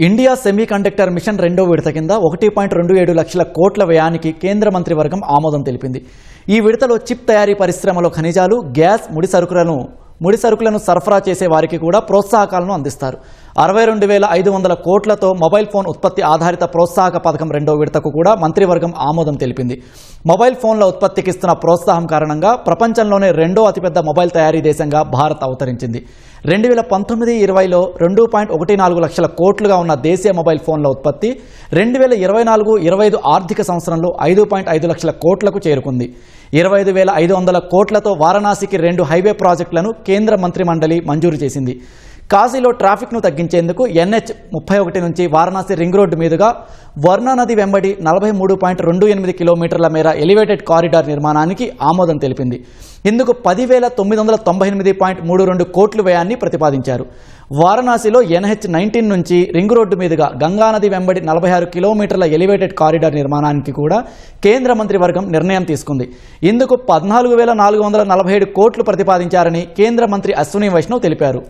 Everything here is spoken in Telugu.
ఇండియా సెమీకండక్టర్ మిషన్ రెండో విడత కింద 1.27 లక్షల కోట్ల వ్యయానికి కేంద్ర మంత్రివర్గం ఆమోదం తెలిపింది. ఈ విడతలో చిప్ తయారీ పరిశ్రమలో ఖనిజాలు, గ్యాస్, ముడి సరుకులను సరఫరా చేసే వారికి కూడా ప్రోత్సాహకాలను అందిస్తారు. 62,500 కోట్లతో మొబైల్ ఫోన్ ఉత్పత్తి ఆధారిత ప్రోత్సాహక పథకం రెండో విడతకు కూడా మంత్రివర్గం ఆమోదం తెలిపింది. మొబైల్ ఫోన్ల ఉత్పత్తికి ఇస్తున్న ప్రోత్సాహం కారణంగా ప్రపంచంలోనే రెండో అతిపెద్ద మొబైల్ తయారీ దేశంగా భారత్ అవతరించింది. 2019-20లో 2.14 లక్షల కోట్లుగా ఉన్న దేశీయ మొబైల్ ఫోన్ల ఉత్పత్తి 2024-25 ఆర్థిక సంవత్సరంలో 5.5 లక్షల కోట్లకు చేరుకుంది. 25,500 కోట్లతో వారణాసికి 2 హైవే ప్రాజెక్టులను కేంద్ర మంత్రిమండలి మంజూరు చేసింది. కాశీలో ట్రాఫిక్ను తగ్గించేందుకు NH-31 నుంచి వారణాసి రింగ్ రోడ్డు మీదుగా వర్ణ నది వెంబడి 43.28 కిలోమీటర్ల మేర ఎలివేటెడ్ కారిడార్ నిర్మాణానికి ఆమోదం తెలిపింది. ఇందుకు 10,998.32 కోట్ల వ్యయాన్ని ప్రతిపాదించారు. వారణాసిలో NH-19 నుంచి రింగ్ రోడ్డు మీదుగా గంగానది వెంబడి 46 కిలోమీటర్ల ఎలివేటెడ్ కారిడార్ నిర్మాణానికి కూడా కేంద్ర మంత్రివర్గం నిర్ణయం తీసుకుంది. ఇందుకు 14,447 కోట్లు ప్రతిపాదించారని కేంద్ర మంత్రి అశ్విని వైష్ణవ్ తెలిపారు.